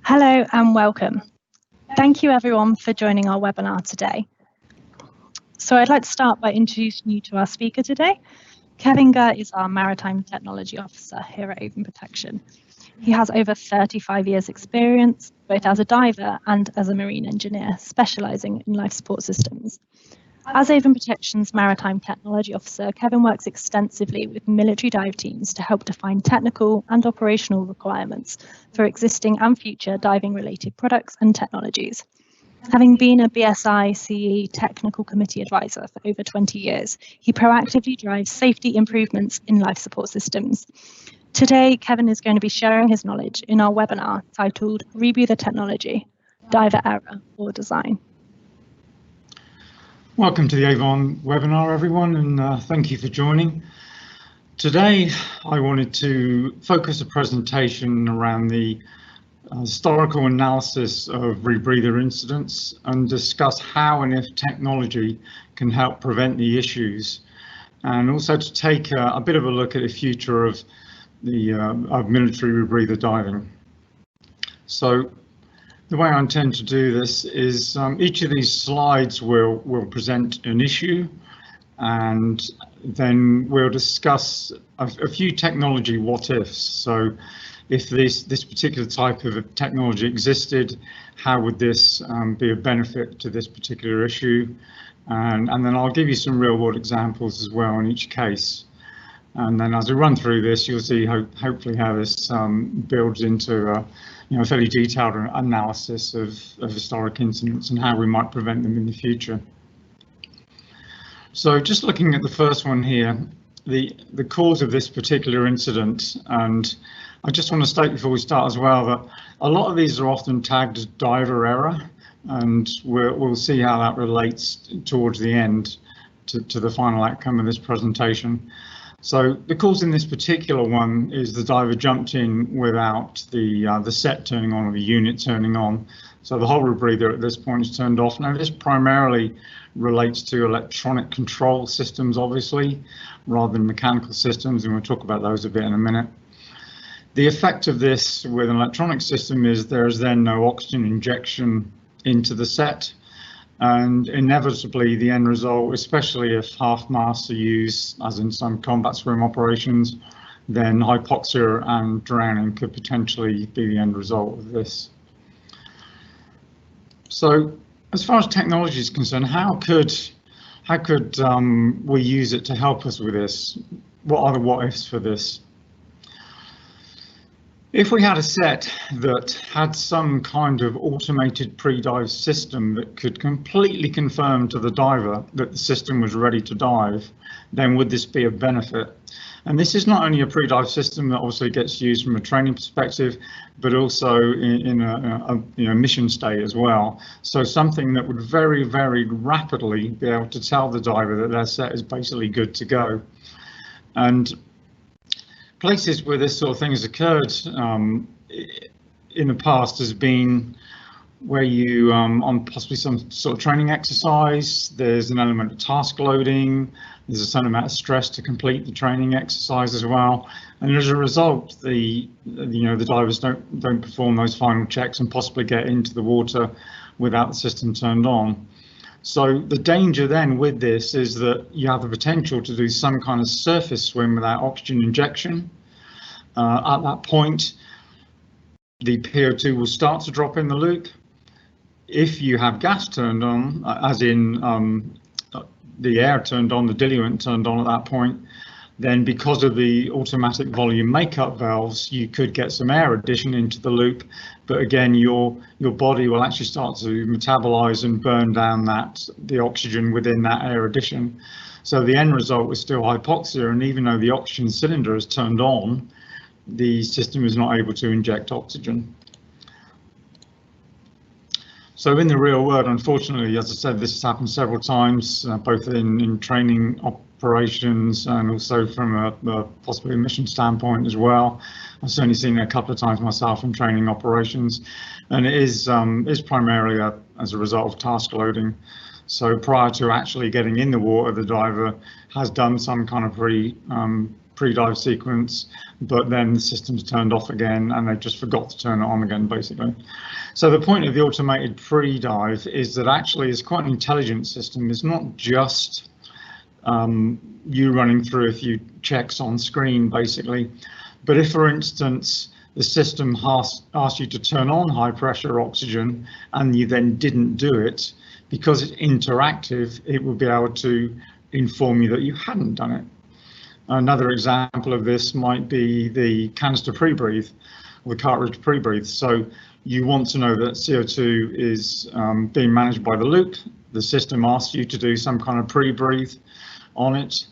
Hello and welcome. Thank you everyone for joining our webinar today. So I'd like to start by introducing you to our speaker today. Kevin Gurr is our Maritime Technology Officer here at Avon Protection. He has over 35 years experience, both as a diver and as a marine engineer, specialising in life support systems. As Avon Protection's Maritime Technology Officer, Kevin works extensively with military dive teams to help define technical and operational requirements for existing and future diving-related products and technologies. Having been a BSI CE Technical Committee Advisor for over 20 years, he proactively drives safety improvements in life support systems. Today, Kevin is going to be sharing his knowledge in our webinar titled Rebreather Technology, Diver Error or Design. Welcome to the Avon webinar, everyone, and thank you for joining. Today, I wanted to focus a presentation around the historical analysis of rebreather incidents and discuss how and if technology can help prevent the issues, and also to take a bit of a look at the future of the military rebreather diving. So, the way I intend to do this is each of these slides will present an issue, and then we'll discuss a few technology what-ifs. So if this particular type of technology existed, how would this be of benefit to this particular issue? And then I'll give you some real-world examples as well in each case. And then as we run through this, you'll see hopefully how this builds into a fairly detailed analysis of historic incidents and how we might prevent them in the future. So just looking at the first one here, the cause of this particular incident, and I just want to state before we start as well that a lot of these are often tagged as diver error, and we'll see how that relates towards the end to the final outcome of this presentation. So the cause in this particular one is the diver jumped in without the set turning on or the unit turning on. So the whole rebreather at this point is turned off. Now this primarily relates to electronic control systems, obviously, rather than mechanical systems, and we'll talk about those a bit in a minute. The effect of this with an electronic system is there is then no oxygen injection into the set. And inevitably the end result, especially if half masts are used, as in some combat swim operations, then hypoxia and drowning could potentially be the end result of this. So as far as technology is concerned, how could we use it to help us with this? What are the what-ifs for this? If we had a set that had some kind of automated pre-dive system that could completely confirm to the diver that the system was ready to dive, then would this be of benefit? And this is not only a pre-dive system that obviously gets used from a training perspective, but also in a mission state as well. So something that would very, very rapidly be able to tell the diver that their set is basically good to go. And places where this sort of thing has occurred in the past has been where you, on possibly some sort of training exercise, there's an element of task loading, there's a certain amount of stress to complete the training exercise as well, and as a result, the divers don't perform those final checks and possibly get into the water without the system turned on. So the danger then with this is that you have the potential to do some kind of surface swim without oxygen injection. At that point, the PO2 will start to drop in the loop. If you have gas turned on, as in the air turned on, the diluent turned on at that point, then because of the automatic volume makeup valves, you could get some air addition into the loop. But again, your body will actually start to metabolize and burn down the oxygen within that air addition. So the end result is still hypoxia, and even though the oxygen cylinder is turned on, the system is not able to inject oxygen. So in the real world, unfortunately, as I said, this has happened several times, both in training operations and also from a possibly a mission standpoint as well. I've certainly seen it a couple of times myself in training operations, and it is primarily as a result of task loading. So prior to actually getting in the water, the diver has done some kind of pre-dive sequence, but then the system's turned off again and they just forgot to turn it on again, basically. So the point of the automated pre-dive is that actually it's quite an intelligent system. It's not just you running through a few checks on screen, basically. But if, for instance, the system asks you to turn on high pressure oxygen and you then didn't do it, because it's interactive, it will be able to inform you that you hadn't done it. Another example of this might be the canister pre-breathe, or the cartridge pre-breathe. So you want to know that CO2 is being managed by the loop. The system asks you to do some kind of pre-breathe on it.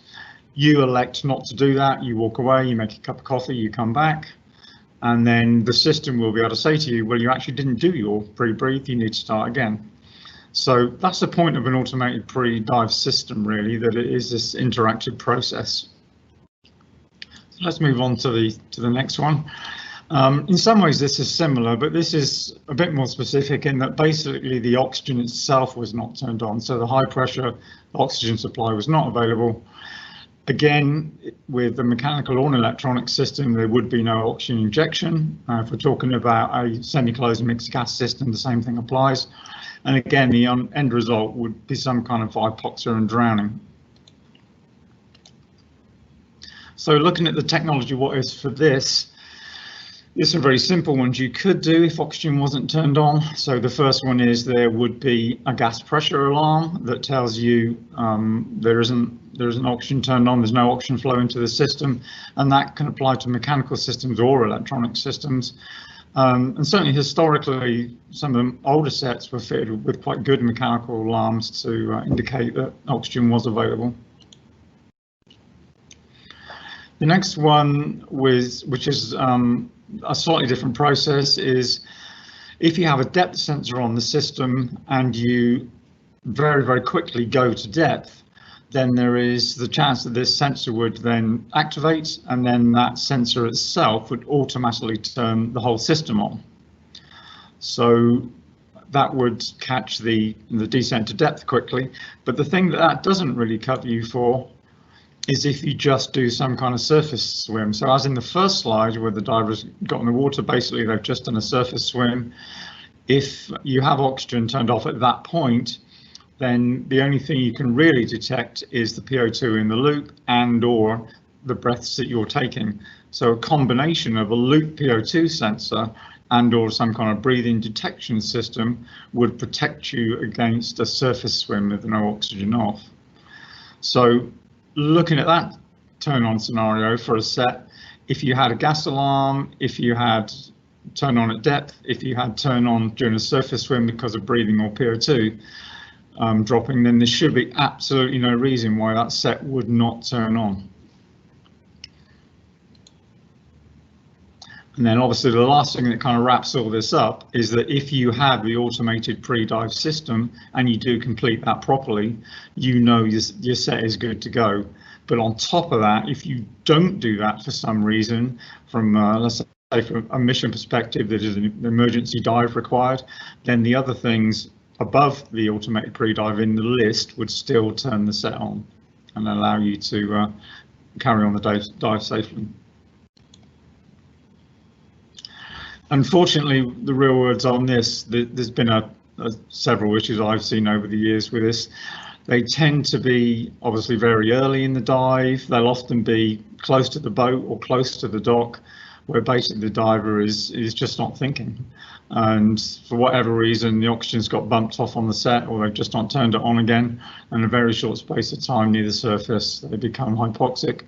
You elect not to do that. You walk away, you make a cup of coffee, you come back, and then the system will be able to say to you, well, you actually didn't do your pre-breathe, you need to start again. So that's the point of an automated pre-dive system, really, that it is this interactive process. So let's move on to the next one. In some ways this is similar, but this is a bit more specific in that basically the oxygen itself was not turned on, so the high pressure oxygen supply was not available. Again, with the mechanical or an electronic system, there would be no oxygen injection. If we're talking about a semi-closed mixed gas system, the same thing applies. And again, the end result would be some kind of hypoxia and drowning. So looking at the technology, what is for this? There's some very simple ones you could do if oxygen wasn't turned on. So the first one is there would be a gas pressure alarm that tells you there isn't oxygen turned on, there's no oxygen flow into the system, and that can apply to mechanical systems or electronic systems. And certainly historically, some of the older sets were fitted with quite good mechanical alarms to indicate that oxygen was available. The next one, which is a slightly different process, is if you have a depth sensor on the system and you very, very quickly go to depth, then there is the chance that this sensor would then activate, and then that sensor itself would automatically turn the whole system on. So that would catch the descent to depth quickly. But the thing that doesn't really cover you for is if you just do some kind of surface swim. So as in the first slide where the divers got in the water, basically they've just done a surface swim. If you have oxygen turned off at that point, then the only thing you can really detect is the PO2 in the loop and or the breaths that you're taking. So a combination of a loop PO2 sensor and or some kind of breathing detection system would protect you against a surface swim with no oxygen off. So looking at that turn on scenario for a set, if you had a gas alarm, if you had turn on at depth, if you had turn on during a surface swim because of breathing or PO2 dropping, then there should be absolutely no reason why that set would not turn on. And then obviously the last thing that kind of wraps all this up is that if you have the automated pre-dive system and you do complete that properly, you know your set is good to go. But on top of that, if you don't do that for some reason, from let's say from a mission perspective, that is an emergency dive required, then the other things above the automated pre-dive in the list would still turn the set on and allow you to carry on the dive safely. Unfortunately, the real words on this, there's been several issues I've seen over the years with this. They tend to be obviously very early in the dive. They'll often be close to the boat or close to the dock, where basically the diver is just not thinking. And for whatever reason, the oxygen's got bumped off on the set, or they've just not turned it on again. And in a very short space of time near the surface, they become hypoxic.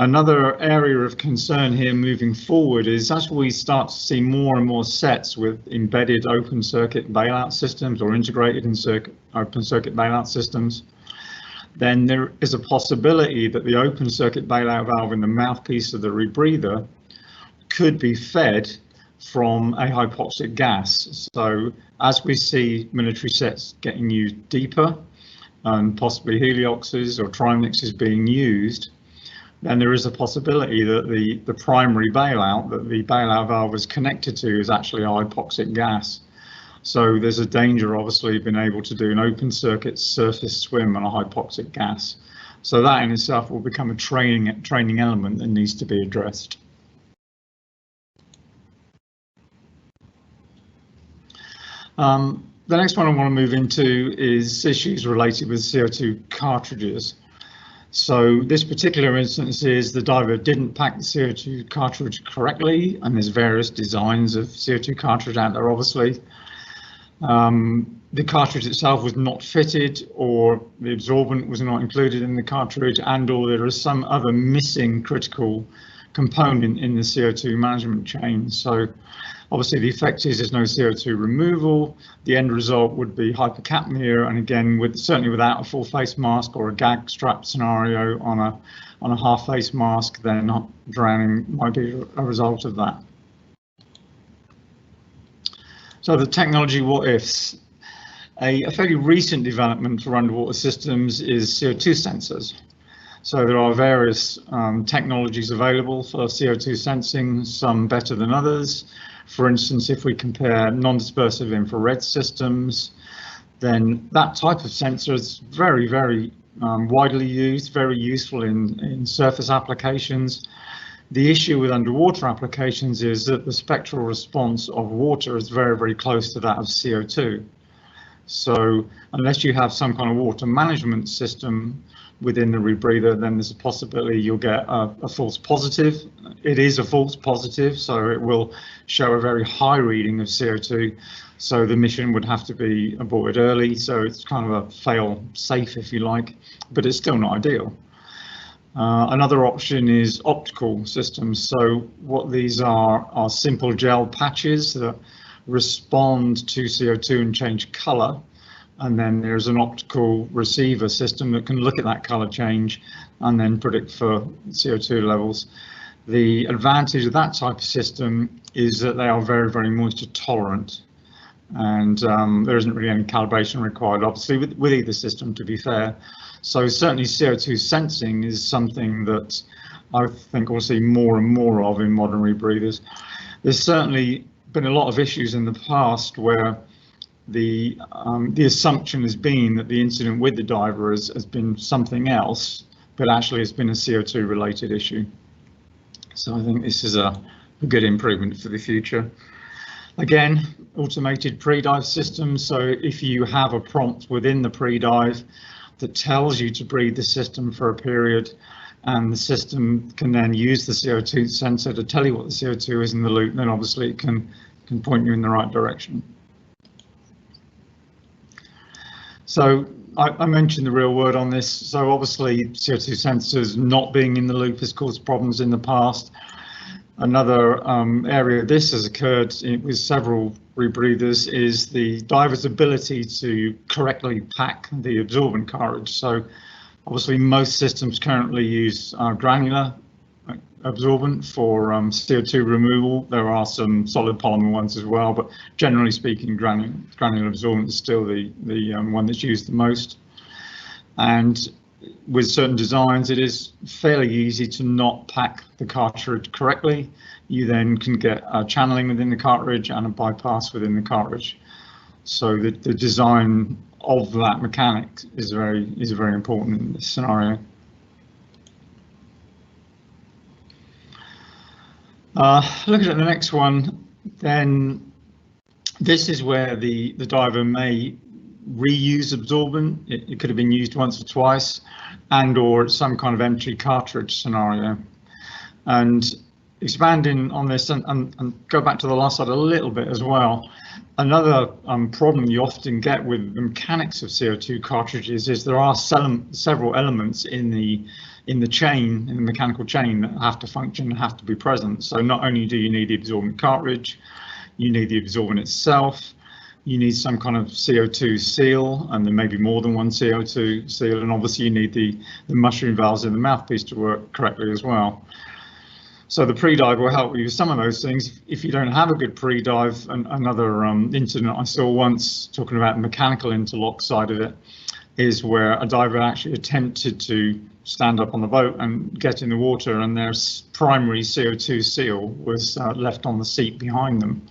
Another area of concern here moving forward is as we start to see more and more sets with embedded open circuit bailout systems or integrated in open circuit bailout systems, then there is a possibility that the open circuit bailout valve in the mouthpiece of the rebreather could be fed from a hypoxic gas. So as we see military sets getting used deeper and possibly helioxes or trimixes being used, then there is a possibility that the primary bailout that the bailout valve is connected to is actually a hypoxic gas. So there's a danger, obviously, of being able to do an open circuit surface swim on a hypoxic gas. So that in itself will become a training element that needs to be addressed. The next one I want to move into is issues related with CO2 cartridges. So this particular instance is the diver didn't pack the CO2 cartridge correctly, and there's various designs of CO2 cartridge out there, obviously. The cartridge itself was not fitted, or the absorbent was not included in the cartridge, and or there is some other missing critical component in the CO2 management chain. So obviously the effect is there's no CO2 removal. The end result would be hypercapnia, and again, certainly without a full face mask or a gag strap scenario on a half face mask, then drowning might be a result of that. So the technology what ifs. A fairly recent development for underwater systems is CO2 sensors. So there are various technologies available for CO2 sensing, some better than others. For instance, if we compare non-dispersive infrared systems, then that type of sensor is very, very widely used, very useful in surface applications. The issue with underwater applications is that the spectral response of water is very, very close to that of CO2. So unless you have some kind of water management system within the rebreather, then there's a possibility you'll get a false positive. It is a false positive, so it will show a very high reading of CO2. So the mission would have to be aborted early. So it's kind of a fail safe, if you like, but it's still not ideal. Another option is optical systems. So what these are simple gel patches that respond to CO2 and change color. And then there's an optical receiver system that can look at that color change and then predict for CO2 levels. The advantage of that type of system is that they are very, very moisture tolerant, and there isn't really any calibration required, obviously, with either system, to be fair. So certainly CO2 sensing is something that I think we'll see more and more of in modern rebreathers. There's certainly been a lot of issues in the past where the assumption has been that the incident with the diver has been something else, but actually it's been a CO2 related issue. So I think this is a good improvement for the future. Again, automated pre-dive systems. So if you have a prompt within the pre-dive that tells you to breathe the system for a period, and the system can then use the CO2 sensor to tell you what the CO2 is in the loop, then obviously it can point you in the right direction. So I mentioned the real word on this. So obviously CO2 sensors not being in the loop has caused problems in the past. Another area this has occurred with several rebreathers is the diver's ability to correctly pack the absorbent cartridge. So obviously most systems currently use granular absorbent for CO2 removal. There are some solid polymer ones as well, but generally speaking, granular absorbent is still the one that's used the most. And with certain designs, it is fairly easy to not pack the cartridge correctly. You then can get a channeling within the cartridge and a bypass within the cartridge. So the design of that mechanic is very important in this scenario. Looking at the next one, then this is where the diver may reuse absorbent. It could have been used once or twice, and or some kind of empty cartridge scenario. And expanding on this and go back to the last slide a little bit as well, another problem you often get with the mechanics of CO2 cartridges is there are several elements in the chain, in the mechanical chain, that have to function and have to be present. So not only do you need the absorbent cartridge, you need the absorbent itself, you need some kind of CO2 seal, and there may be more than one CO2 seal, and obviously you need the mushroom valves in the mouthpiece to work correctly as well. So the pre-dive will help you with some of those things. If you don't have a good pre-dive, another incident I saw once, talking about the mechanical interlock side of it, is where a diver actually attempted to stand up on the boat and get in the water, and their primary CO2 seal was left on the seat behind them.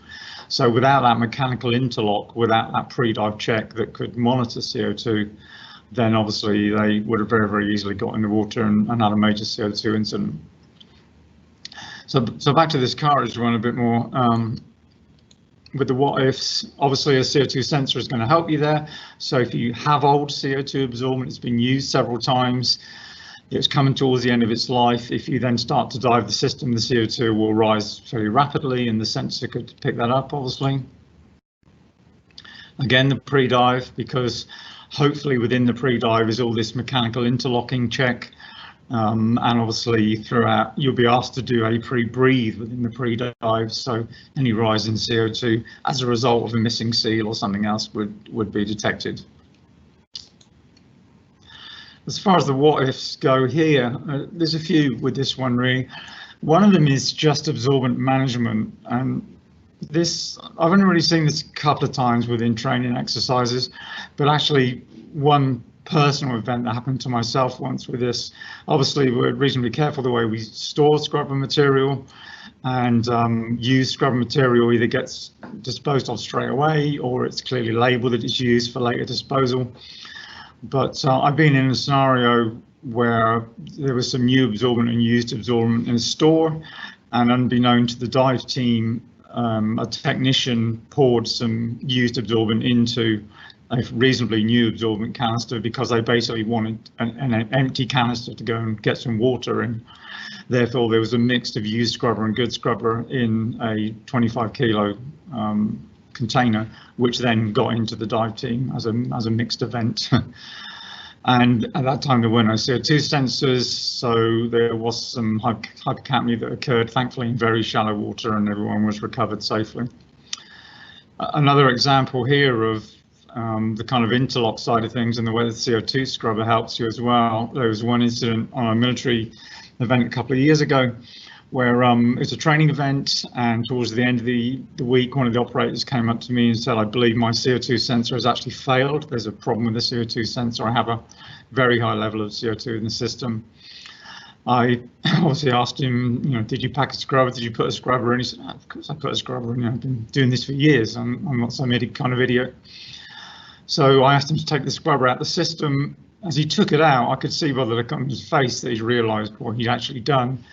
So without that mechanical interlock, without that pre-dive check that could monitor CO2, then obviously they would have very, very easily got in the water and had a major CO2 incident. So back to this cartridge one a bit more. With the what ifs, obviously a CO2 sensor is going to help you there. So if you have old CO2 absorbent, it's been used several times, it's coming towards the end of its life. If you then start to dive the system, the CO2 will rise very rapidly and the sensor could pick that up, obviously. Again, the pre-dive, because hopefully within the pre-dive is all this mechanical interlocking check. And obviously throughout you'll be asked to do a pre-breathe within the pre-dive, so any rise in CO2 as a result of a missing seal or something else would be detected. As far as the what ifs go here, there's a few with this one really. One of them is just absorbent management, and this I've only really seen this a couple of times within training exercises, but actually one personal event that happened to myself once with this. Obviously we're reasonably careful the way we store scrubber material, and used scrubber material either gets disposed of straight away or it's clearly labelled that it's used for later disposal. But I've been in a scenario where there was some new absorbent and used absorbent in a store, and unbeknown to the dive team, a technician poured some used absorbent into a reasonably new absorbent canister because they basically wanted an empty canister to go and get some water in. Therefore, there was a mix of used scrubber and good scrubber in a 25 kilo container, which then got into the dive team as a mixed event. And at that time there were no CO2 sensors, so there was some hypercapnia that occurred, thankfully in very shallow water, and everyone was recovered safely. Another example here of the kind of interlock side of things and the way the CO2 scrubber helps you as well. There was one incident on a military event a couple of years ago where it's a training event, and towards the end of the week, one of the operators came up to me and said, I believe my CO2 sensor has actually failed. There's a problem with the CO2 sensor. I have a very high level of CO2 in the system. I obviously asked him, did you pack a scrubber? Did you put a scrubber in? He said, of course I put a scrubber in. I've been doing this for years. I'm not some kind of idiot. So I asked him to take the scrubber out of the system. As he took it out, I could see by the look on his face that he'd realised what he'd actually done,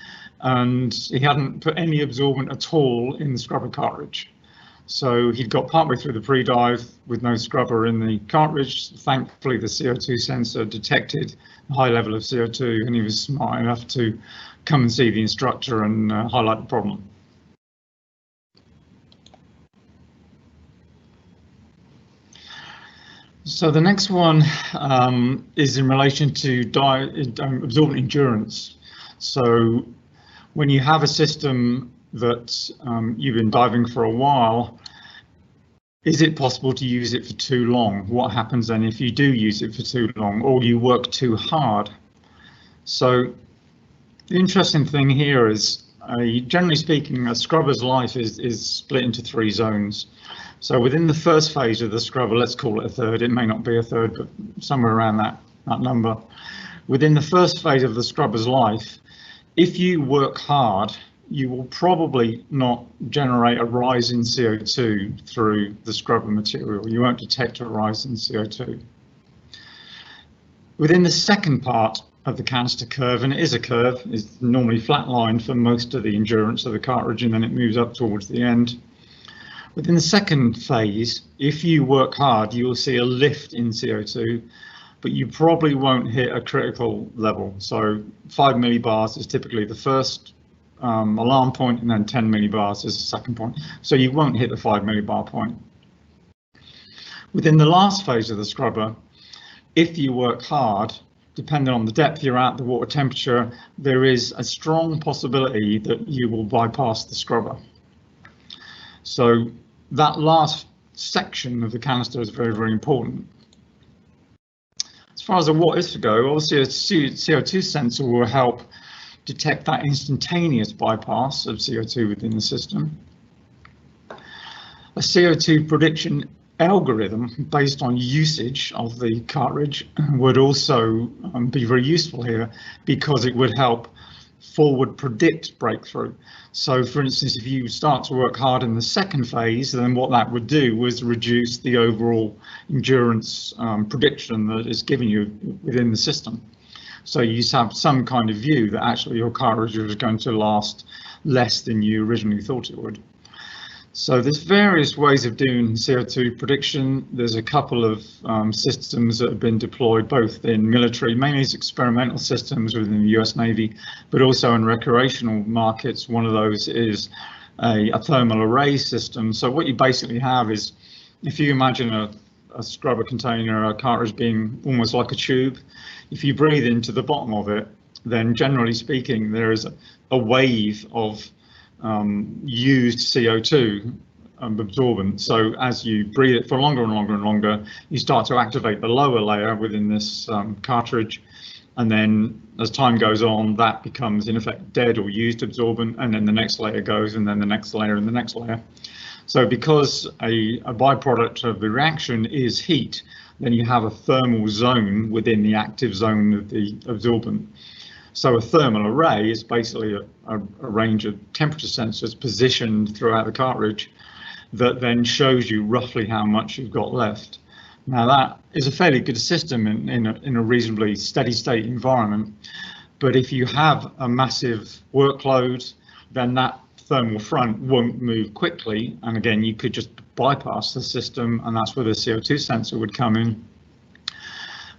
and he hadn't put any absorbent at all in the scrubber cartridge. So he'd got partway through the pre-dive with no scrubber in the cartridge. Thankfully, the CO2 sensor detected a high level of CO2, and he was smart enough to come and see the instructor and highlight the problem. So the next one is in relation to absorbent endurance. So when you have a system that you've been diving for a while, is it possible to use it for too long? What happens then if you do use it for too long, or you work too hard? So the interesting thing here is, generally speaking, a scrubber's life is split into 3 zones. So within the first phase of the scrubber, let's call it a third, it may not be a third, but somewhere around that number. Within the first phase of the scrubber's life, if you work hard, you will probably not generate a rise in CO2 through the scrubber material. You won't detect a rise in CO2. Within the second part of the canister curve, and it is a curve, it's normally flatlined for most of the endurance of the cartridge, and then it moves up towards the end. Within the second phase, if you work hard, you will see a lift in CO2, but you probably won't hit a critical level. So 5 millibars is typically the first alarm point, and then 10 millibars is the second point. So you won't hit the 5 millibar point. Within the last phase of the scrubber, if you work hard, depending on the depth you're at, the water temperature, there is a strong possibility that you will bypass the scrubber. So that last section of the canister is very, very important. As far as the what ifs go, obviously a CO2 sensor will help detect that instantaneous bypass of CO2 within the system. A CO2 prediction algorithm based on usage of the cartridge would also be very useful here, because it would help forward predict breakthrough. So for instance, if you start to work hard in the second phase, then what that would do was reduce the overall endurance prediction that is given you within the system. So you have some kind of view that actually your cartridge is going to last less than you originally thought it would. So there's various ways of doing CO2 prediction. There's a couple of systems that have been deployed both in military, mainly as experimental systems within the US Navy, but also in recreational markets. One of those is a thermal array system. So what you basically have is, if you imagine a scrubber container, a cartridge being almost like a tube, if you breathe into the bottom of it, then generally speaking, there is a wave of used CO2 absorbent. So as you breathe it for longer and longer and longer, you start to activate the lower layer within this cartridge. And then as time goes on, that becomes in effect dead or used absorbent. And then the next layer goes, and then the next layer and the next layer. So because a byproduct of the reaction is heat, then you have a thermal zone within the active zone of the absorbent. So a thermal array is basically a range of temperature sensors positioned throughout the cartridge that then shows you roughly how much you've got left. Now that is a fairly good system in a reasonably steady state environment, but if you have a massive workload, then that thermal front won't move quickly, and again you could just bypass the system, and that's where the CO2 sensor would come in.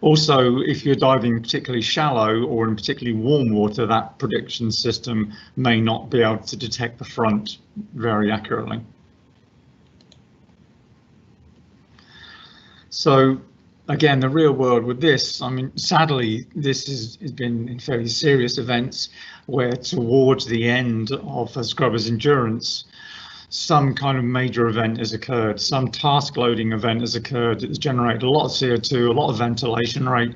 Also, if you're diving particularly shallow or in particularly warm water, that prediction system may not be able to detect the front very accurately. So again, the real world with this, I mean, sadly, this has been in fairly serious events where towards the end of a scrubber's endurance, some kind of major event has occurred, some task loading event has occurred that has generated a lot of CO2, a lot of ventilation rate,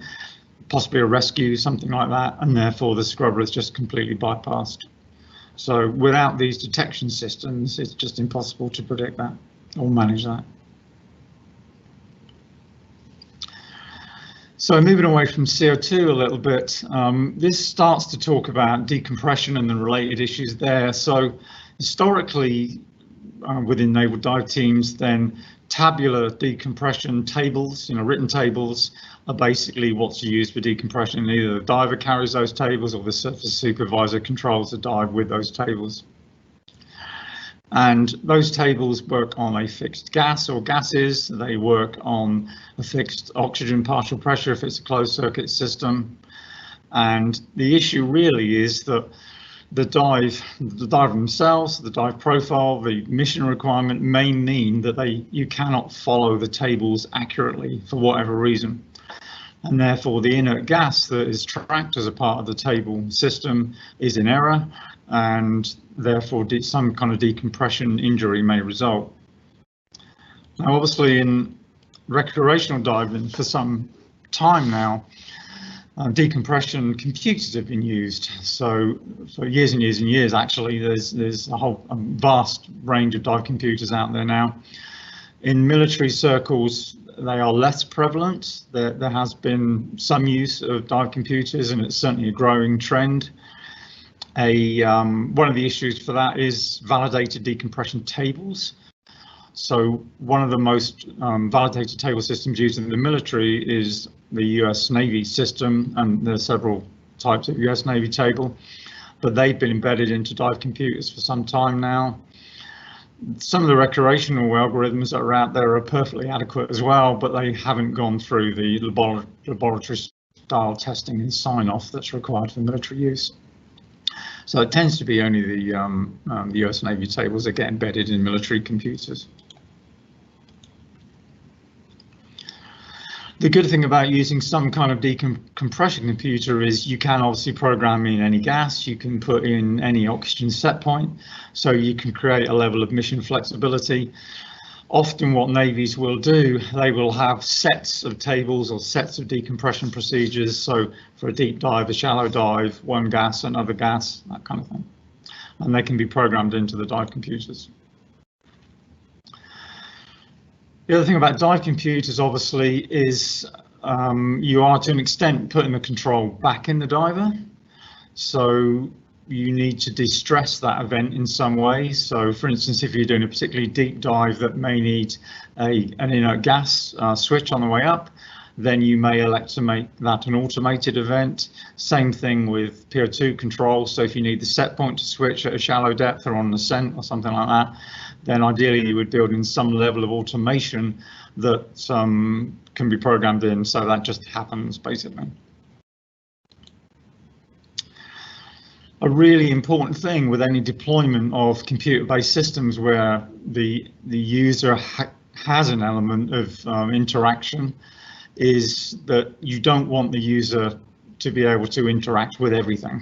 possibly a rescue, something like that, and therefore the scrubber is just completely bypassed. So without these detection systems, it's just impossible to predict that or manage that. So moving away from CO2 a little bit, this starts to talk about decompression and the related issues there. So historically, within naval dive teams, then tabular decompression tables, written tables, are basically what's used for decompression. Either the diver carries those tables or the surface supervisor controls the dive with those tables. And those tables work on a fixed gas or gases. They work on a fixed oxygen partial pressure if it's a closed circuit system. And the issue really is that the diver themselves, the dive profile, the mission requirement may mean that you cannot follow the tables accurately for whatever reason. And therefore the inert gas that is tracked as a part of the table system is in error, and therefore some kind of decompression injury may result. Now obviously in recreational diving for some time now, decompression computers have been used. So for years and years and years, actually, there's a whole vast range of dive computers out there now. In military circles, they are less prevalent. There has been some use of dive computers, and it's certainly a growing trend. One of the issues for that is validated decompression tables. So one of the most validated table systems used in the military is the US Navy system, and there are several types of US Navy table, but they've been embedded into dive computers for some time now. Some of the recreational algorithms that are out there are perfectly adequate as well, but they haven't gone through the laboratory style testing and sign off that's required for military use. So it tends to be only the US Navy tables that get embedded in military computers. The good thing about using some kind of decompression computer is you can obviously program in any gas, you can put in any oxygen set point, so you can create a level of mission flexibility. Often what navies will do, they will have sets of tables or sets of decompression procedures. So for a deep dive, a shallow dive, one gas, another gas, that kind of thing. And they can be programmed into the dive computers. The other thing about dive computers, obviously, is you are to an extent putting the control back in the diver. So you need to distress that event in some way. So for instance, if you're doing a particularly deep dive that may need an inert gas switch on the way up, then you may elect to make that an automated event. Same thing with CO2 control. So if you need the set point to switch at a shallow depth or on an ascent or something like that, then ideally you would build in some level of automation that can be programmed in, so that just happens basically. A really important thing with any deployment of computer-based systems where the user has an element of interaction is that you don't want the user to be able to interact with everything.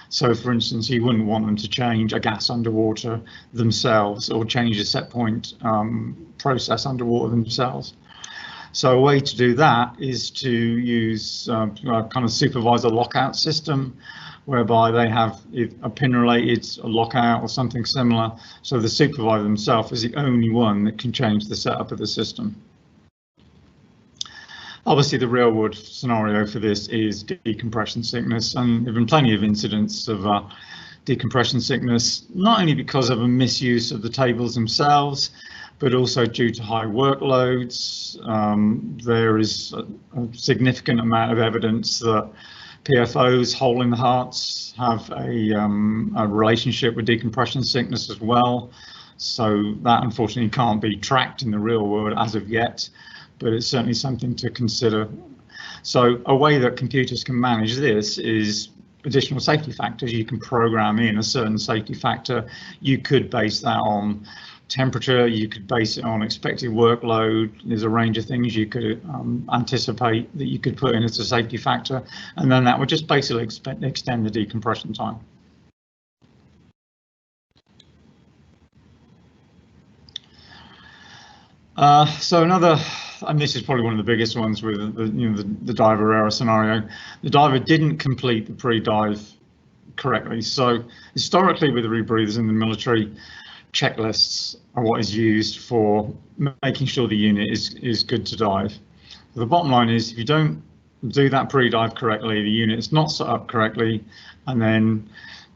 So for instance, you wouldn't want them to change a gas underwater themselves or change a set point process underwater themselves. So a way to do that is to use a kind of supervisor lockout system, whereby they have a pin-related lockout or something similar. So the supervisor themselves is the only one that can change the setup of the system. Obviously, the real-world scenario for this is decompression sickness, and there have been plenty of incidents of decompression sickness, not only because of a misuse of the tables themselves, but also due to high workloads. There is a significant amount of evidence that PFOs, hole in the hearts, have a relationship with decompression sickness as well. So that unfortunately can't be tracked in the real world as of yet, but it's certainly something to consider. So a way that computers can manage this is additional safety factors. You can program in a certain safety factor. You could base that on temperature, you could base it on expected workload. There's a range of things you could anticipate that you could put in as a safety factor, and then that would just basically extend the decompression time. So another, and this is probably one of the biggest ones with the diver error scenario. The diver didn't complete the pre-dive correctly. So historically with the rebreathers in the military, checklists are what is used for making sure the unit is good to dive. The bottom line is, if you don't do that pre-dive correctly, the unit is not set up correctly, and then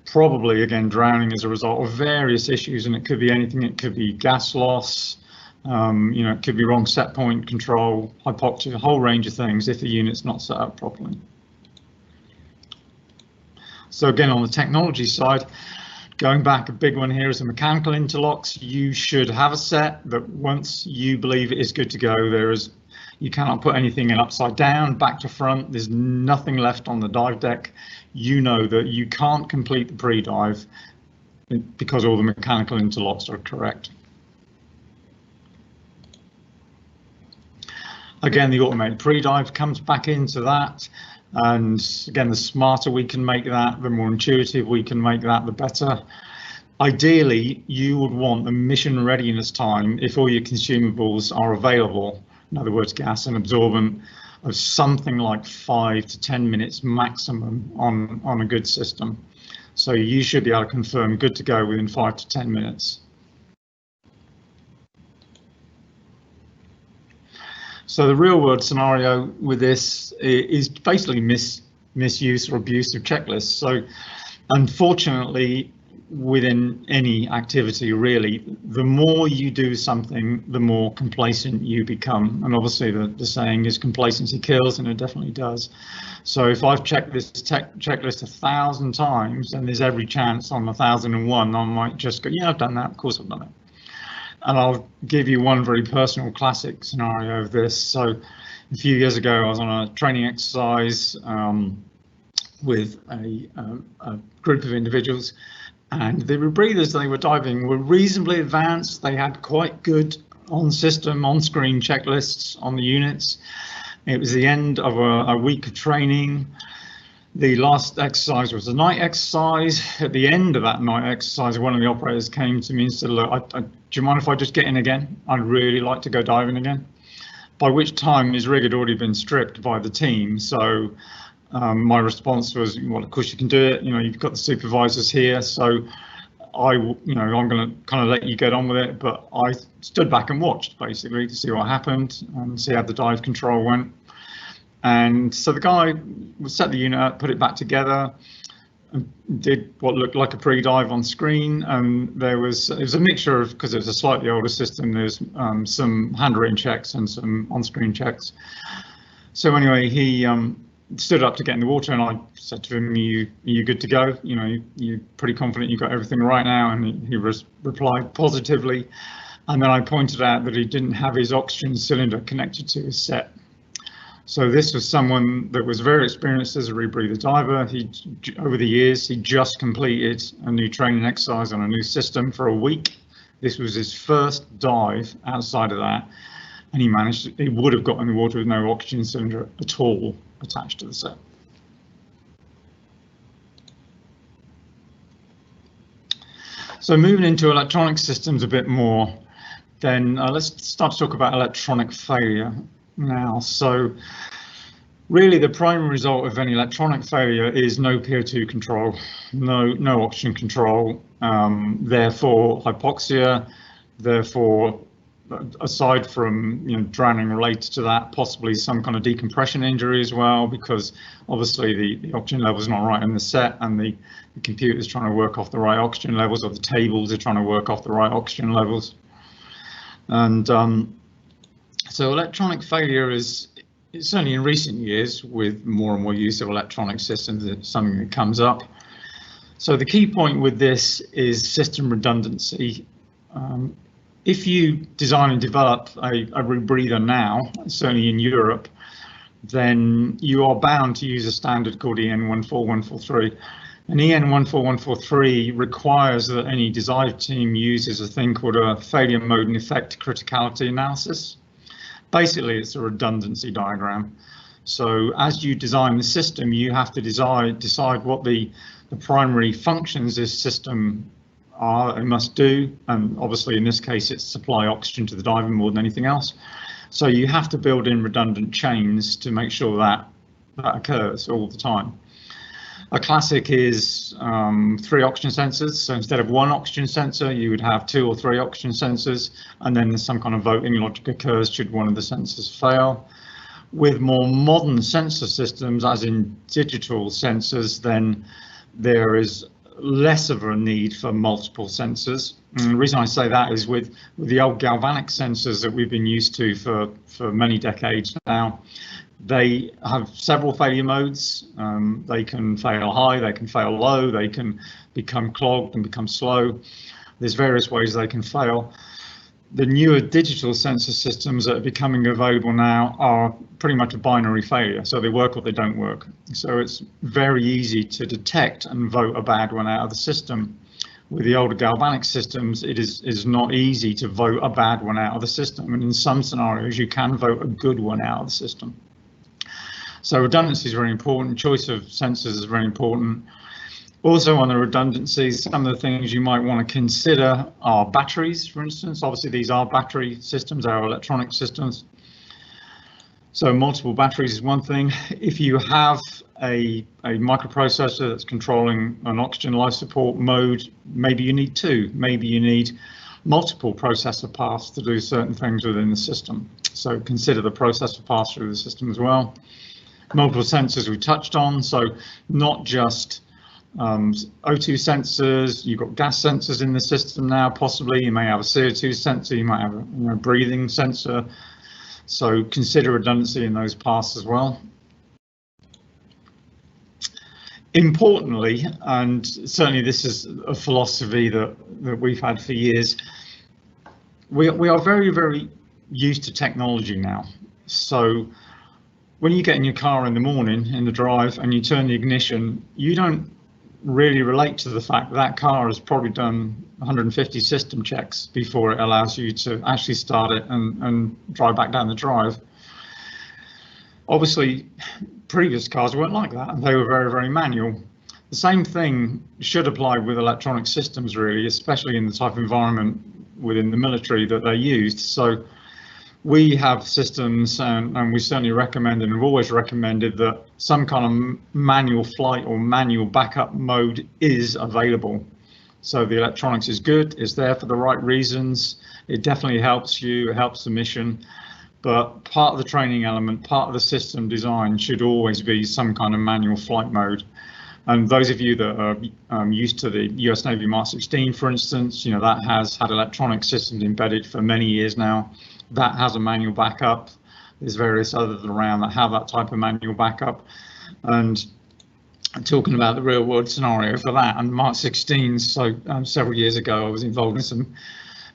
probably again drowning as a result of various issues, and it could be anything. It could be gas loss, it could be wrong set point control, hypoxia, a whole range of things if the unit's not set up properly. So again, on the technology side, going back, a big one here is the mechanical interlocks. You should have a set that once you believe it is good to go, you cannot put anything in upside down, back to front. There's nothing left on the dive deck. You know that you can't complete the pre-dive because all the mechanical interlocks are correct. Again, the automated pre-dive comes back into that. And again, the smarter we can make that, the more intuitive we can make that, the better. Ideally, you would want the mission readiness time, if all your consumables are available, in other words, gas and absorbent, of something like 5 to 10 minutes maximum on a good system. So you should be able to confirm good to go within 5 to 10 minutes. So the real world scenario with this is basically misuse or abuse of checklists. So unfortunately, within any activity really, the more you do something, the more complacent you become. And obviously the saying is complacency kills, and it definitely does. So if I've checked this checklist 1,000 times, and there's every chance on 1,001, I might just go, yeah, I've done that, of course I've done it. And I'll give you one very personal classic scenario of this. So a few years ago, I was on a training exercise with a group of individuals, and the rebreathers they were diving were reasonably advanced. They had quite good on-system, on-screen checklists on the units. It was the end of a week of training. The last exercise was a night exercise. At the end of that night exercise, one of the operators came to me and said, look, do you mind if I just get in again? I'd really like to go diving again. By which time his rig had already been stripped by the team. So my response was, well, of course you can do it. You've got the supervisors here. So I'm going to kind of let you get on with it. But I stood back and watched basically to see what happened and see how the dive control went. And so the guy would set the unit up, put it back together. did what looked like a pre-dive on screen, and it was a mixture of, because it was a slightly older system, there's some handwritten checks and some on-screen checks. So anyway, he stood up to get in the water, and I said to him, you good to go? You know, you're pretty confident you got everything right now? And he replied positively. And then I pointed out that he didn't have his oxygen cylinder connected to his set. So this was someone that was very experienced as a rebreather diver. Over the years, he just completed a new training exercise on a new system for a week. This was his first dive outside of that, and he would have got in the water with no oxygen cylinder at all attached to the set. So moving into electronic systems a bit more, then let's start to talk about electronic failure now. So really the primary result of any electronic failure is no PO2 control, no oxygen control, therefore hypoxia, therefore aside from drowning related to that, possibly some kind of decompression injury as well, because obviously the oxygen level is not right in the set, and the computer is trying to work off the right oxygen levels, or the tables are trying to work off the right oxygen levels. And so electronic failure is certainly in recent years, with more and more use of electronic systems, it's something that comes up. So the key point with this is system redundancy. If you design and develop a rebreather now, certainly in Europe, then you are bound to use a standard called EN14143. And EN14143 requires that any design team uses a thing called a failure mode and effect criticality analysis. Basically, it's a redundancy diagram. So as you design the system, you have to decide what the primary functions this system are and must do. And obviously, in this case, it's supply oxygen to the diver more than anything else. So you have to build in redundant chains to make sure that occurs all the time. A classic is 3 oxygen sensors. So instead of 1 oxygen sensor, you would have 2 or 3 oxygen sensors, and then some kind of voting logic occurs should one of the sensors fail. With more modern sensor systems, as in digital sensors, then there is less of a need for multiple sensors. And the reason I say that is with the old galvanic sensors that we've been used to for many decades now, they have several failure modes. They can fail high, they can fail low, they can become clogged and become slow. There's various ways they can fail. The newer digital sensor systems that are becoming available now are pretty much a binary failure. So they work or they don't work. So it's very easy to detect and vote a bad one out of the system. With the older galvanic systems, it is not easy to vote a bad one out of the system. And in some scenarios, you can vote a good one out of the system. So redundancy is very important. Choice of sensors is very important. Also on the redundancies, some of the things you might want to consider are batteries, for instance. Obviously, these are battery systems, they are electronic systems. So multiple batteries is one thing. If you have a microprocessor that's controlling an oxygen life support mode, maybe you need 2. Maybe you need multiple processor paths to do certain things within the system. So consider the processor path through the system as well. Multiple sensors we touched on, so not just O2 sensors, you've got gas sensors in the system now, possibly. You may have a CO2 sensor, you might have a breathing sensor. So consider redundancy in those paths as well. Importantly, and certainly this is a philosophy that we've had for years, we are very, very used to technology now. So when you get in your car in the morning in the drive and you turn the ignition, you don't really relate to the fact that car has probably done 150 system checks before it allows you to actually start it and drive back down the drive. Obviously, previous cars weren't like that, and they were very, very manual. The same thing should apply with electronic systems, really, especially in the type of environment within the military that they're used. So we have systems, and we certainly recommend and have always recommended that some kind of manual flight or manual backup mode is available. So the electronics is good, it's there for the right reasons, it definitely helps you, it helps the mission, but part of the training element, part of the system design should always be some kind of manual flight mode. And those of you that are used to the US Navy Mark 16, for instance, that has had electronic systems embedded for many years now. That has a manual backup. There's various others around that have that type of manual backup. And talking about the real world scenario for that, and Mark 16, so several years ago, I was involved in some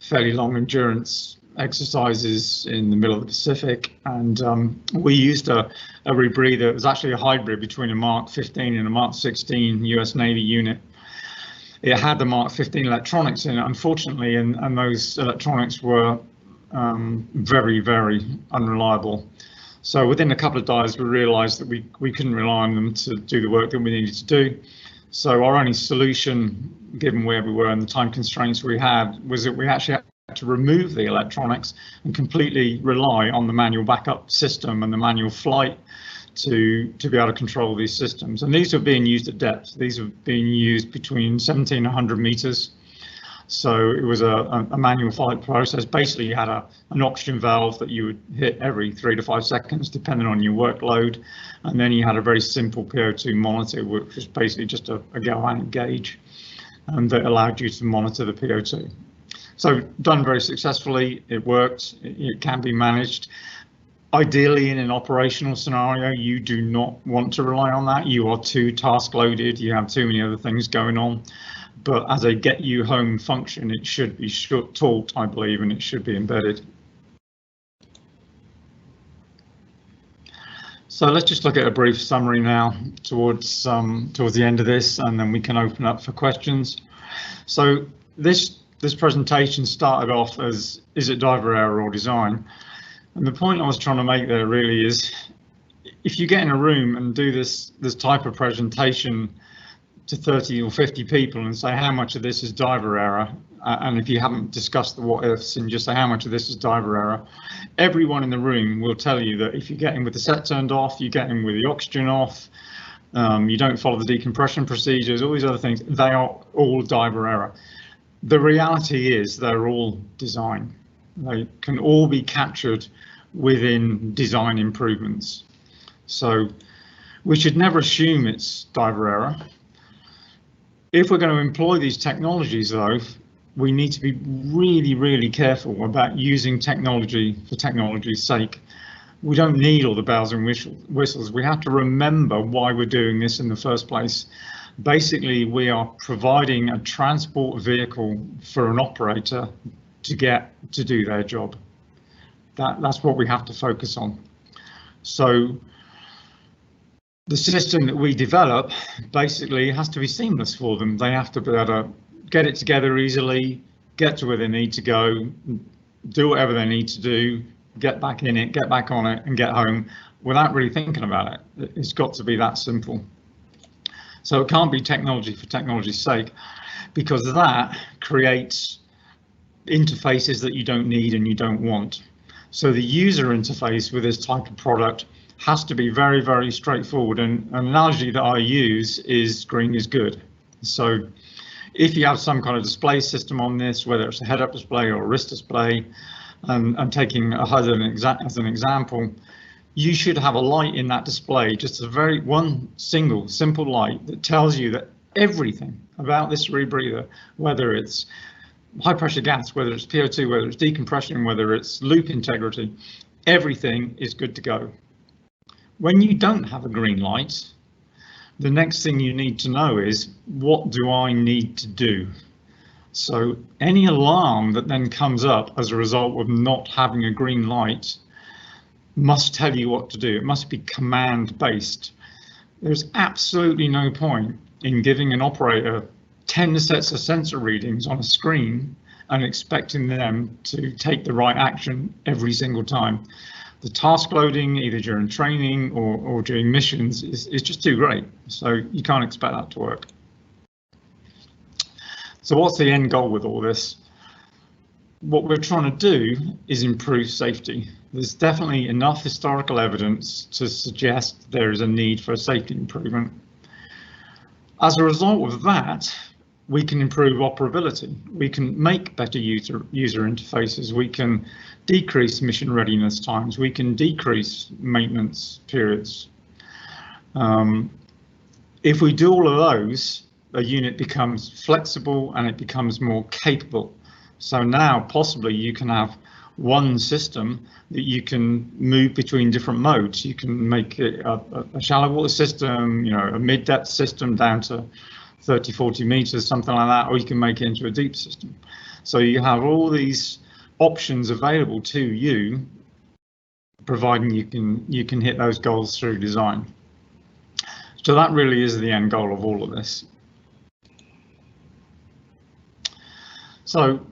fairly long endurance exercises in the middle of the Pacific, and we used a rebreather. It was actually a hybrid between a Mark 15 and a Mark 16 US Navy unit. It had the Mark 15 electronics in it, unfortunately, and those electronics were very, very unreliable. So within a couple of dives, we realized that we couldn't rely on them to do the work that we needed to do. So our only solution, given where we were and the time constraints we had, was that we actually had to remove the electronics and completely rely on the manual backup system and the manual flight to be able to control these systems. And these are being used at depth. These are being used between 70 and 100 meters. So it was a manual flight process. Basically, you had an oxygen valve that you would hit every 3 to 5 seconds, depending on your workload. And then you had a very simple PO2 monitor, which was basically just a galvanic gauge that allowed you to monitor the PO2. So done very successfully. It worked. It can be managed. Ideally, in an operational scenario, you do not want to rely on that. You are too task loaded. You have too many other things going on. But as a get you home function, it should be taught, I believe, and it should be embedded. So let's just look at a brief summary now towards the end of this, and then we can open up for questions. So this presentation started off as, is it diver error or design? And the point I was trying to make there really is, if you get in a room and do this type of presentation to 30 or 50 people and say how much of this is diver error, and if you haven't discussed the what ifs and just say how much of this is diver error, everyone in the room will tell you that if you get in with the set turned off, you get in with the oxygen off, you don't follow the decompression procedures, all these other things, they are all diver error. The reality is they're all design. They can all be captured within design improvements. So we should never assume it's diver error. If we're going to employ these technologies, though, we need to be really, really careful about using technology for technology's sake. We don't need all the bells and whistles. We have to remember why we're doing this in the first place. Basically, we are providing a transport vehicle for an operator to get to do their job. That's what we have to focus on. So the system that we develop basically has to be seamless for them. They have to be able to get it together easily, get to where they need to go, do whatever they need to do, get back in it, get back on it, and get home without really thinking about it. It's got to be that simple. So it can't be technology for technology's sake, because that creates interfaces that you don't need and you don't want. So the user interface with this type of product has to be very, very straightforward. And an analogy that I use is green is good. So if you have some kind of display system on this, whether it's a head-up display or a wrist display, and taking a HUD as an example, you should have a light in that display, just one single simple light that tells you that everything about this rebreather, whether it's high pressure gas, whether it's PO2, whether it's decompression, whether it's loop integrity, everything is good to go. When you don't have a green light, the next thing you need to know is, what do I need to do? So any alarm that then comes up as a result of not having a green light must tell you what to do. It must be command based. There's absolutely no point in giving an operator 10 sets of sensor readings on a screen and expecting them to take the right action every single time. The task loading, either during training or during missions, is just too great. So you can't expect that to work. So what's the end goal with all this? What we're trying to do is improve safety. There's definitely enough historical evidence to suggest there is a need for a safety improvement. As a result of that, we can improve operability. We can make better user interfaces. We can decrease mission readiness times. We can decrease maintenance periods. if we do all of those, the unit becomes flexible and it becomes more capable. So now possibly you can have one system that you can move between different modes. You can make it a shallow water system, a mid-depth system down to 30, 40 meters, something like that, or you can make it into a deep system. So you have all these options available to you, providing you can hit those goals through design. So that really is the end goal of all of this. So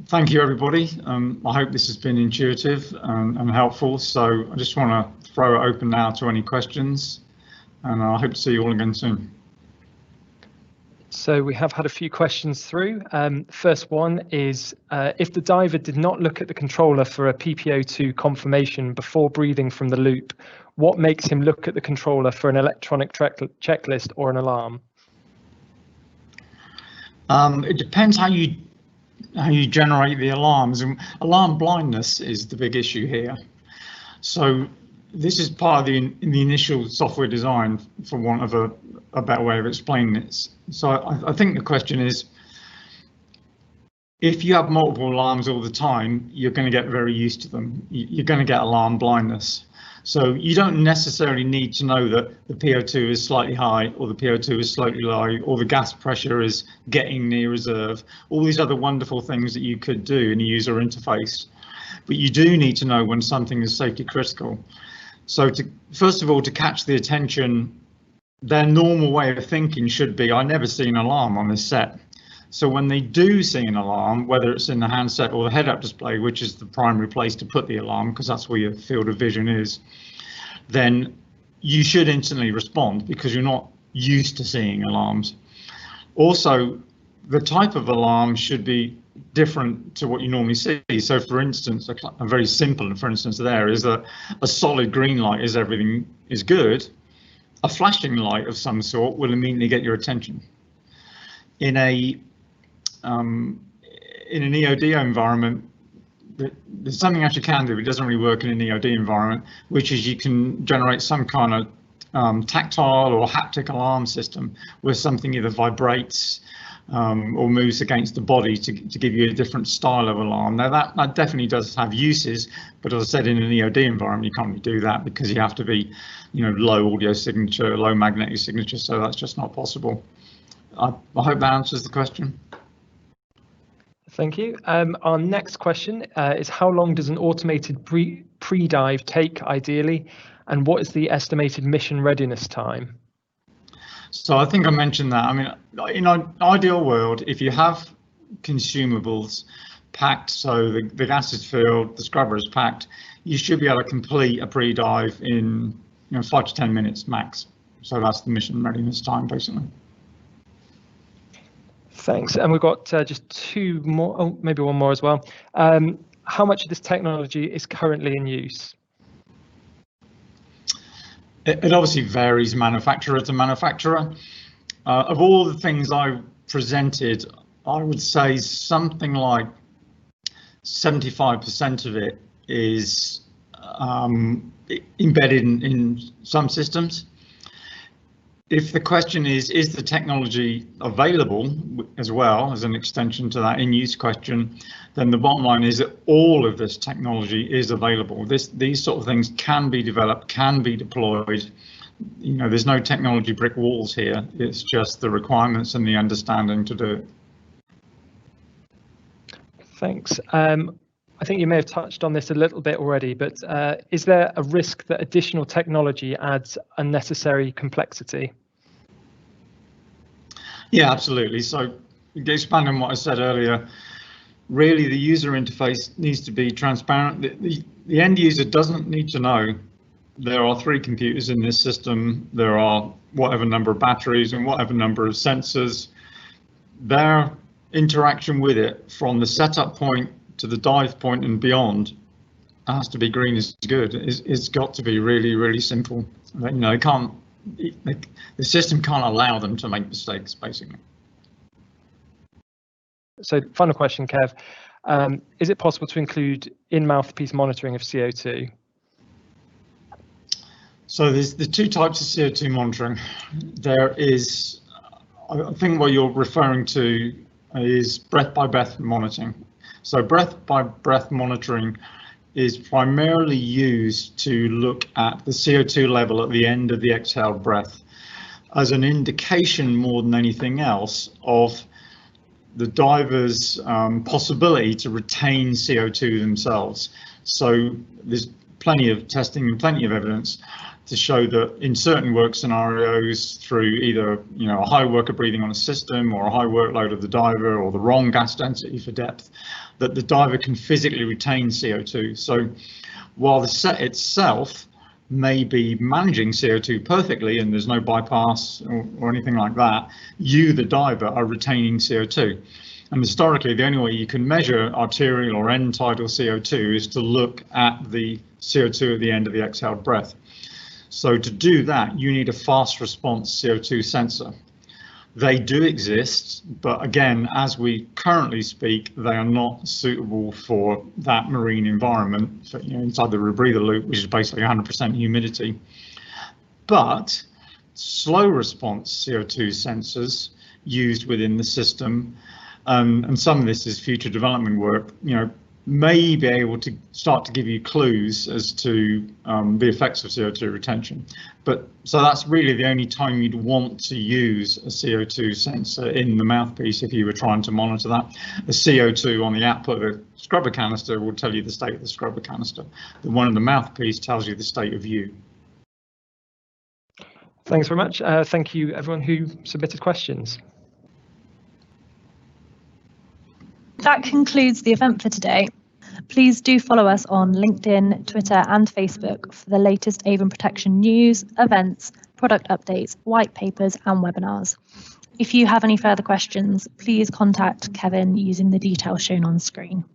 thank you, everybody. I hope this has been intuitive and helpful. So I just want to throw it open now to any questions, and I hope to see you all again soon. So we have had a few questions through. First one is, if the diver did not look at the controller for a PPO2 confirmation before breathing from the loop, what makes him look at the controller for an electronic checklist or an alarm? It depends how you generate the alarms, and alarm blindness is the big issue here. So this is part of the initial software design, for want of a better way of explaining it. So I think the question is, if you have multiple alarms all the time, you're going to get very used to them. You're going to get alarm blindness. So you don't necessarily need to know that the PO2 is slightly high, or the PO2 is slightly low, or the gas pressure is getting near reserve, all these other wonderful things that you could do in a user interface. But you do need to know when something is safety critical. So first of all, to catch the attention, their normal way of thinking should be, I never see an alarm on this set. So when they do see an alarm, whether it's in the handset or the head-up display, which is the primary place to put the alarm, because that's where your field of vision is, then you should instantly respond because you're not used to seeing alarms. Also, the type of alarm should be different to what you normally see. So for instance, a very simple for instance there is a solid green light is everything is good. A flashing light of some sort will immediately get your attention. In an EOD environment, there's something else you can do. It doesn't really work in an EOD environment, which is you can generate some kind of tactile or haptic alarm system where something either vibrates or moves against the body to give you a different style of alarm. Now that definitely does have uses, but as I said, in an EOD environment, you can't really do that because you have to be, low audio signature, low magnetic signature, so that's just not possible. I hope that answers the question. Thank you. Our next question is, how long does an automated pre-dive take ideally, and what is the estimated mission readiness time? So I think I mentioned that. I mean, in an ideal world, if you have consumables packed, so the gas is filled, the scrubber is packed, you should be able to complete a pre-dive in 5 to 10 minutes max. So that's the mission readiness time, basically. Thanks. And we've got just two more, oh, maybe one more as well. How much of this technology is currently in use? It obviously varies manufacturer to manufacturer. Of all the things I presented, I would say something like 75% of it is embedded in some systems. If the question is the technology available as well as an extension to that in-use question, then the bottom line is that all of this technology is available. These sort of things can be developed, can be deployed. There's no technology brick walls here. It's just the requirements and the understanding to do it. Thanks. I think you may have touched on this a little bit already, but is there a risk that additional technology adds unnecessary complexity? Yeah, absolutely. So expanding on what I said earlier, really the user interface needs to be transparent. The end user doesn't need to know there are 3 computers in this system, there are whatever number of batteries and whatever number of sensors. Their interaction with it from the setup point to the dive point and beyond has to be green is good. It's got to be really, really simple. The system can't allow them to make mistakes, basically. So final question, Kev. Is it possible to include in-mouthpiece monitoring of CO2? So there's the two types of CO2 monitoring. There is, I think what you're referring to is breath by breath monitoring. So breath by breath monitoring is primarily used to look at the CO2 level at the end of the exhaled breath as an indication more than anything else of the diver's possibility to retain CO2 themselves. So there's plenty of testing and plenty of evidence to show that in certain work scenarios, through either a high worker breathing on a system or a high workload of the diver or the wrong gas density for depth, that the diver can physically retain CO2. So while the set itself may be managing CO2 perfectly and there's no bypass or anything like that, you, the diver, are retaining CO2. And historically, the only way you can measure arterial or end tidal CO2 is to look at the CO2 at the end of the exhaled breath. So to do that, you need a fast response CO2 sensor. They do exist, but again, as we currently speak, they are not suitable for that marine environment, for, inside the rebreather loop, which is basically 100% humidity. But slow response CO2 sensors used within the system, and some of this is future development work, may be able to start to give you clues as to the effects of CO2 retention. But so that's really the only time you'd want to use a CO2 sensor in the mouthpiece if you were trying to monitor that. The CO2 on the output of a scrubber canister will tell you the state of the scrubber canister. The one in the mouthpiece tells you the state of you. Thanks very much. Thank you everyone who submitted questions. That concludes the event for today. Please do follow us on LinkedIn, Twitter and Facebook for the latest Avon protection news, events, product updates, white papers and webinars. If you have any further questions, please contact Kevin using the details shown on screen.